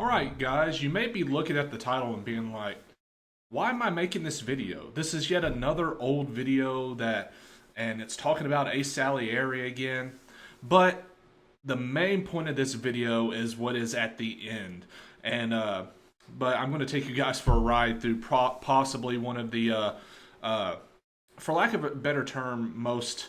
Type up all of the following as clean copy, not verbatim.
Alright guys, you may be looking at the title and being like, why am I making this video? This is yet another old video and it's talking about Asalieri again. But the main point of this video is what is at the end. But I'm going to take you guys for a ride through possibly one of the, for lack of a better term, most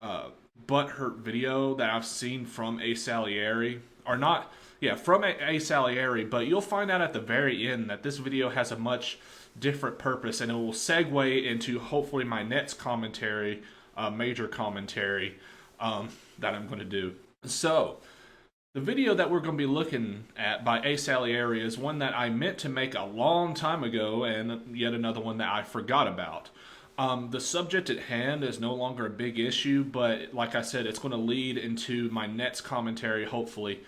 butthurt video that I've seen from Asalieri. Or not, yeah, from Asalieri, but you'll find out at the very end that this video has a much different purpose, and it will segue into hopefully my next commentary, major commentary that I'm going to do. So, the video that we're going to be looking at by Asalieri is one that I meant to make a long time ago, and yet another one that I forgot about. The subject at hand is no longer a big issue, but like I said, it's going to lead into my next commentary, hopefully.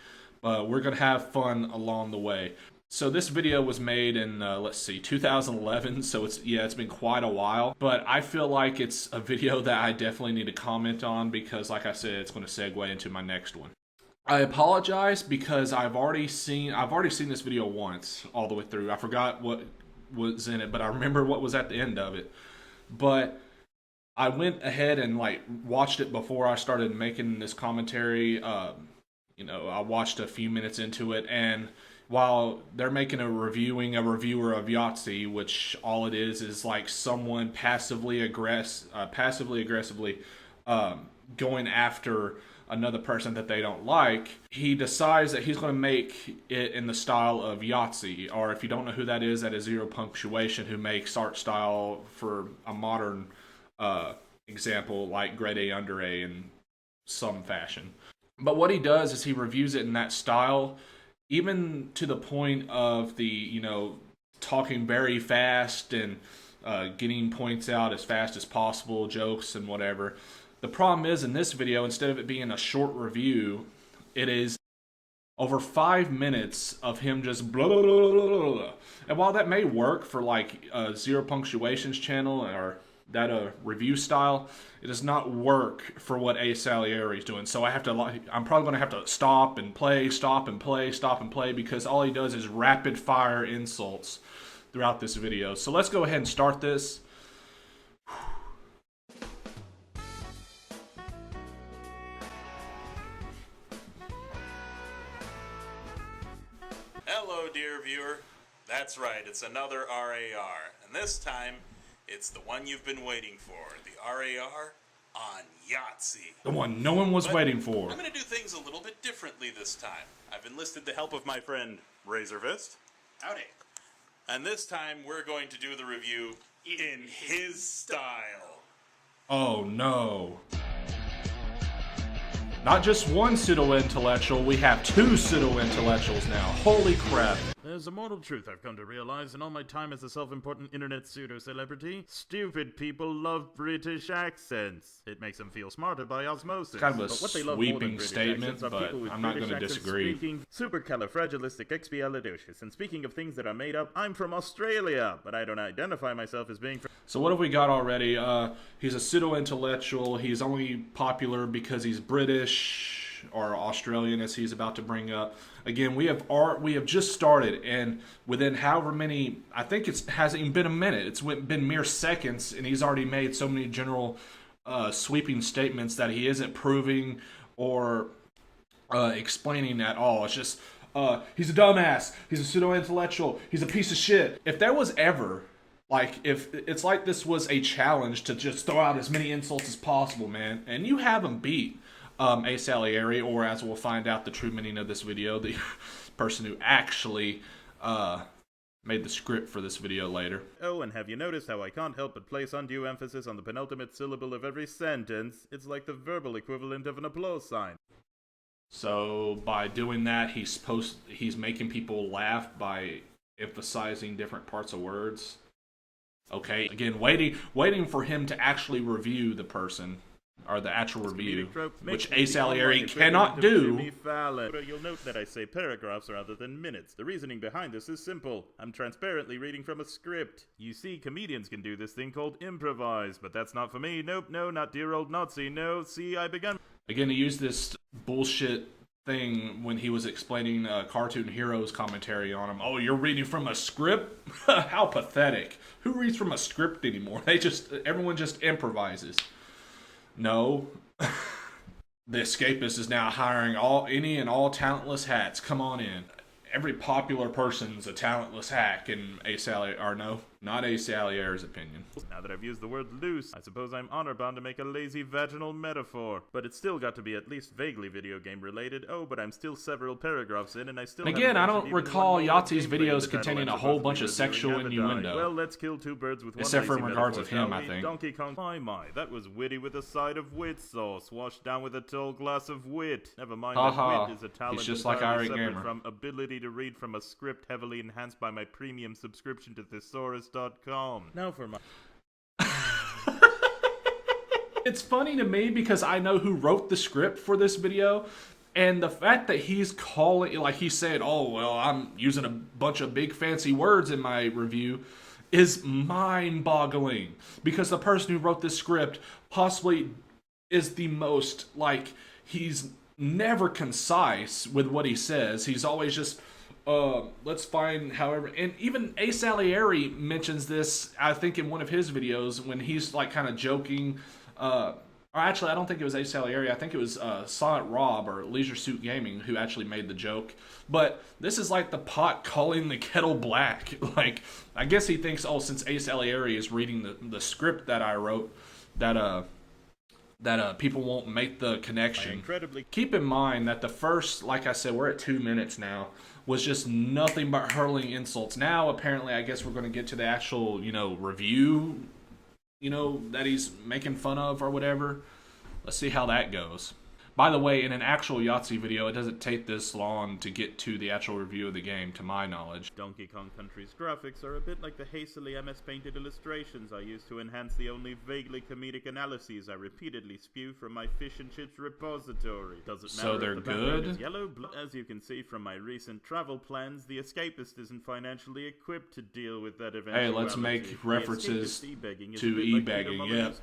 But we're going to have fun along the way. So this video was made in, let's see, 2011, so it's been quite a while. But I feel like it's a video that I definitely need to comment on because, like I said, it's going to segue into my next one. I apologize because I've already seen this video once all the way through. I forgot what was in it, but I remember what was at the end of it. But I went ahead and watched it before I started making this commentary. I watched a few minutes into it, and while they're making a reviewer of Yahtzee, which all it is like someone passively aggressively going after another person that they don't like, he decides that he's going to make it in the style of Yahtzee, or if you don't know who that is Zero Punctuation, who makes art style for a modern example like grade A under A in some fashion. But what he does is he reviews it in that style, even to the point of the, talking very fast and getting points out as fast as possible, jokes and whatever. The problem is, in this video, instead of it being a short review, it is over 5 minutes of him just blah, blah, blah, blah, blah, blah. And while that may work for Zero Punctuation's channel or that review style, it does not work for what Asalieri is doing. So I'm probably going to have to stop and play, because all he does is rapid fire insults throughout this video. So let's go ahead and start this. Hello, dear viewer. That's right, it's another RAR, and this time it's the one you've been waiting for, the RAR on Yahtzee. The one no one was waiting for. I'm going to do things a little bit differently this time. I've enlisted the help of my friend Razorfist. Howdy. And this time we're going to do the review in his style. Oh no. Not just one pseudo-intellectual, we have two pseudo-intellectuals now. Holy crap. There's a mortal truth I've come to realize in all my time as a self-important internet pseudo-celebrity. Stupid people love British accents. It makes them feel smarter by osmosis. Kind of a but what they love more than sweeping British statement, accents are but people with I'm not British going to accents disagree. Speaking supercalifragilisticexpialidocious. And speaking of things that are made up, I'm from Australia, but I don't identify myself as being from... So what have we got already? He's a pseudo-intellectual. He's only popular because he's British or Australian, as he's about to bring up. Again, we have just started, and within however many, I think it hasn't even been a minute. It's been mere seconds, and he's already made so many general sweeping statements that he isn't proving or explaining at all. It's just, he's a dumbass. He's a pseudo-intellectual. He's a piece of shit. If there was ever... if it's like this was a challenge to just throw out as many insults as possible, man, and you have him beat Asalieri, or as we'll find out the true meaning of this video, the person who actually made the script for this video later. Oh, and have you noticed how I can't help but place undue emphasis on the penultimate syllable of every sentence? It's like the verbal equivalent of an applause sign. So by doing that, he's making people laugh by emphasizing different parts of words. Okay, again, waiting for him to actually review the person, or the actual review, which Asalieri cannot do. You'll note that I say paragraphs rather than minutes. The reasoning behind this is simple. I'm transparently reading from a script. You see, comedians can do this thing called improvise, but that's not for me. Nope, no, not dear old Nazi. No, see, I begun... Again, to use this bullshit thing when he was explaining Cartoon Heroes commentary on him. Oh, you're reading from a script? How pathetic. Who reads from a script anymore? Everyone just improvises. No. The Escapist is now hiring any and all talentless hats. Come on in. Every popular person's a talentless hack in not Asalieri's opinion. Now that I've used the word loose, I suppose I'm honor-bound to make a lazy vaginal metaphor. But it's still got to be at least vaguely video game related. Oh, but I'm still several paragraphs in, and I still And again, I don't recall Yahtzee's videos videos containing a whole bunch of sexual innuendo. Well, let's kill two birds with one Except for in lazy regards metaphor, of him, shall I we? think. Donkey Kong. My, that was witty with a side of wit sauce, washed down with a tall glass of wit. Never mind that wit is a talent He's just like entirely Irate separate Gamer. from ability to read from a script heavily enhanced by my premium subscription to thesaurus.com. Now for my... It's funny to me because I know who wrote the script for this video, and the fact that he's he said, oh, well, I'm using a bunch of big fancy words in my review, is mind-boggling. Because the person who wrote this script possibly is the most, he's never concise with what he says. He's always just... let's find however, and even Asalieri mentions this, I think, in one of his videos when he's kind of joking, or actually I don't think it was Asalieri, I think it was Silent Rob or Leisure Suit Gaming who actually made the joke, but this is like the pot calling the kettle black. I guess he thinks, oh, since Asalieri is reading the script that I wrote, that people won't make the connection. Keep in mind that the first, like I said, we're at 2 minutes now, was just nothing but hurling insults. Now, apparently, I guess we're going to get to the actual, review, that he's making fun of or whatever. Let's see how that goes. By the way, in an actual Yahtzee video, it doesn't take this long to get to the actual review of the game, to my knowledge. Donkey Kong Country's graphics are a bit like the hastily MS-painted illustrations I use to enhance the only vaguely comedic analyses I repeatedly spew from my fish and chips repository. Doesn't matter So they're if the background good? is yellow, as you can see from my recent travel plans, the Escapist isn't financially equipped to deal with that eventuality. Hey, let's make references to e-begging, yep.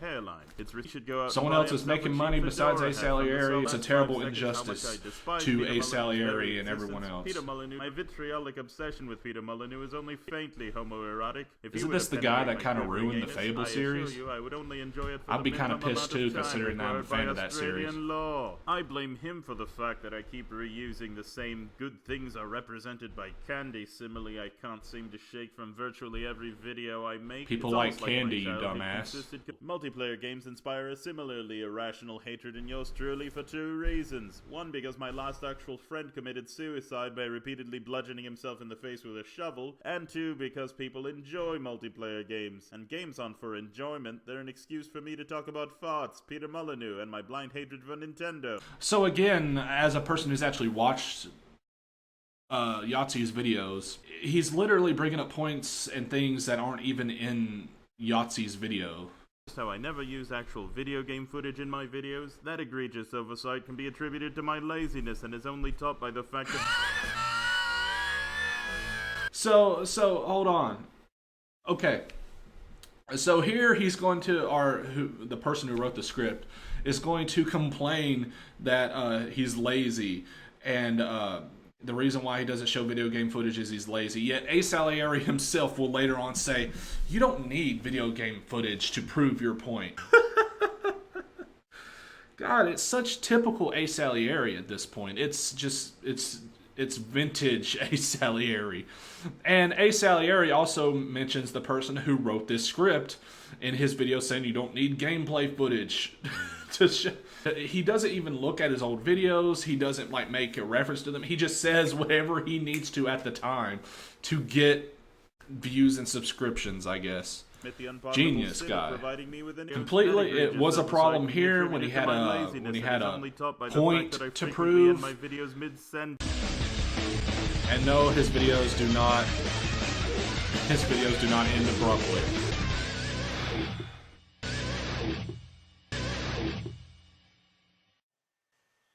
Someone else is making money besides Asalieri. It's a terrible injustice to Asalieri and everyone else. Peter Molyneux. My vitriolic obsession with Peter Molyneux is only faintly homoerotic. Isn't this the guy that kind of ruined the Fable series? I'd be kind of pissed too, considering that I'm a fan of that series. I blame him for the fact that I keep reusing the same good things are represented by candy simile I can't seem to shake from virtually every video I make. People like candy, you dumbass. Multiplayer games inspire a similarly irrational hatred in yours truly for two reasons. One, because my last actual friend committed suicide by repeatedly bludgeoning himself in the face with a shovel, and two, because people enjoy multiplayer games. And games aren't for enjoyment, they're an excuse for me to talk about farts, Peter Molyneux, and my blind hatred for Nintendo. So again, as a person who's actually watched Yahtzee's videos, he's literally bringing up points and things that aren't even in Yahtzee's video. So I never use actual video game footage in my videos. That egregious oversight can be attributed to my laziness and is only topped by the fact that... So hold on. Okay. So here he's going to, the person who wrote the script is going to complain that he's lazy, and the reason why he doesn't show video game footage is he's lazy. Yet Asalieri himself will later on say, you don't need video game footage to prove your point. God, it's such typical Asalieri at this point. It's vintage Asalieri. And Asalieri also mentions the person who wrote this script in his video, saying you don't need gameplay footage to show. He doesn't even look at his old videos. He doesn't make a reference to them. He just says whatever he needs to at the time to get views and subsubscriptions, I guess. Genius guy. Completely, it was a problem here when he had a point to prove. And no, his videos do not end abruptly.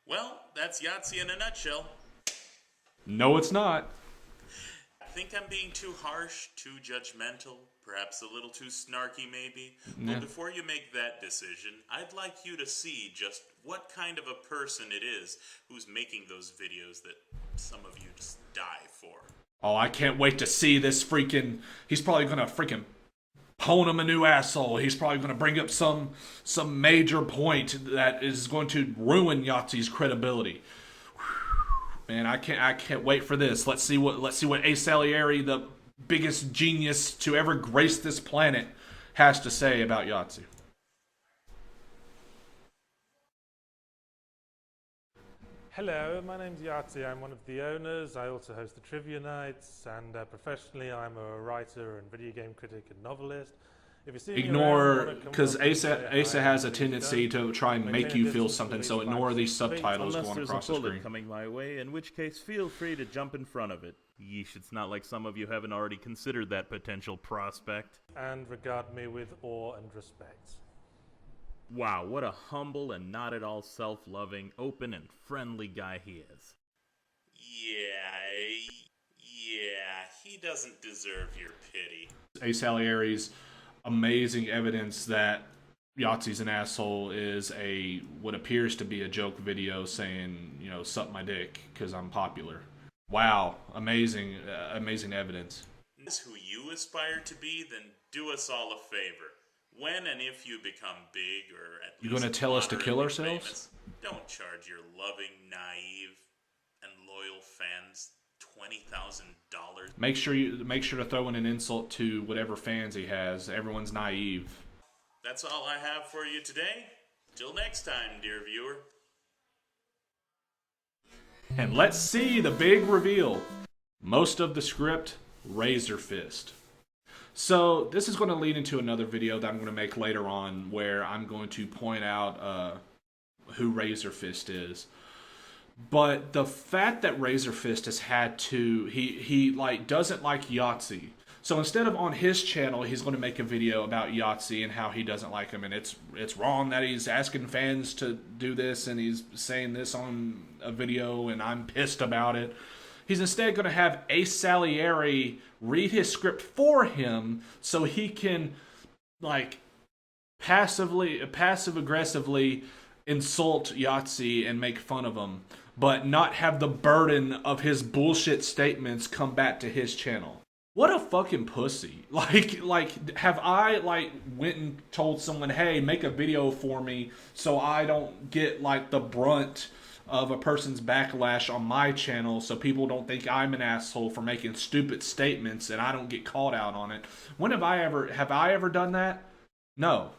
Well, that's Yahtzee in a nutshell. No, it's not. I think I'm being too harsh, too judgmental, perhaps a little too snarky maybe. Yeah. But before you make that decision, I'd like you to see just what kind of a person it is who's making those videos that some of you just die for. Oh, I can't wait to see this freaking... He's probably gonna freaking hone him a new asshole. He's probably gonna bring up some major point that is going to ruin Yahtzee's credibility. Man, I can't wait for this. Let's see what Asalieri, the biggest genius to ever grace this planet, has to say about Yahtzee. Hello, my name's Yahtzee. I'm one of the owners. I also host the Trivia Nights, and professionally I'm a writer and video game critic and novelist. If you see me Ignore, because Asa has a tendency to try and make you feel something, so ignore these subtitles Unless going there's across a the bullet screen. coming my way, in which case feel free to jump in front of it. Yeesh, it's not like some of you haven't already considered that potential prospect. And regard me with awe and respect. Wow, what a humble and not at all self-loving, open and friendly guy he is. Yeah, he doesn't deserve your pity. Asalieri's amazing evidence that Yahtzee's an asshole is what appears to be a joke video saying, you know, suck my dick because I'm popular. Wow, amazing evidence. If this is who you aspire to be, then do us all a favor. When and if you become big, or at least You gonna tell us to kill moderately ourselves? famous, don't charge your loving, naive, and loyal fans $20,000. Make sure to throw in an insult to whatever fans he has. Everyone's naive. That's all I have for you today. Till next time, dear viewer. And let's see the big reveal. Most of the script, Razorfist. So this is going to lead into another video that I'm going to make later on, where I'm going to point out who Razorfist is. But the fact that Razorfist has had to, he like doesn't like Yahtzee. So instead of on his channel, he's going to make a video about Yahtzee and how he doesn't like him, and it's wrong that he's asking fans to do this, and he's saying this on a video, and I'm pissed about it. He's instead going to have Asalieri read his script for him so he can, like, passive-aggressively insult Yahtzee and make fun of him, but not have the burden of his bullshit statements come back to his channel. What a fucking pussy. Like, have I, went and told someone, hey, make a video for me so I don't get, the brunt of a person's backlash on my channel, so people don't think I'm an asshole for making stupid statements and I don't get called out on it? When have I ever done that? No.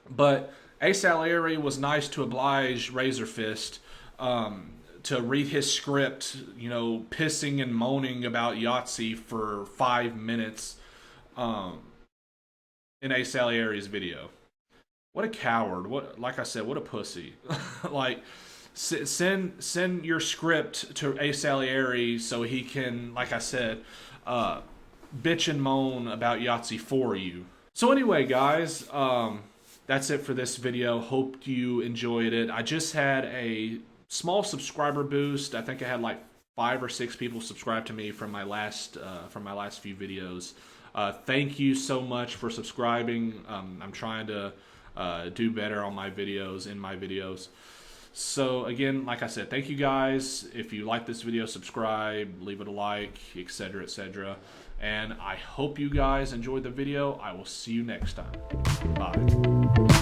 But Asalieri was nice to oblige Razorfist to read his script, you know, pissing and moaning about Yahtzee for 5 minutes in Asalieri's video. What a coward. Like I said, what a pussy. Send your script to Asalieri so he can, like I said, bitch and moan about Yahtzee for you. So anyway, guys, that's it for this video. Hope you enjoyed it. I just had a small subscriber boost. I think I had 5 or 6 people subscribe to me from my last few videos. Thank you so much for subscribing. I'm trying to do better on my videos. So again, like I said, thank you guys. If you like this video, subscribe, leave it a like, etc., etc. And I hope you guys enjoyed the video. I will see you next time. Bye.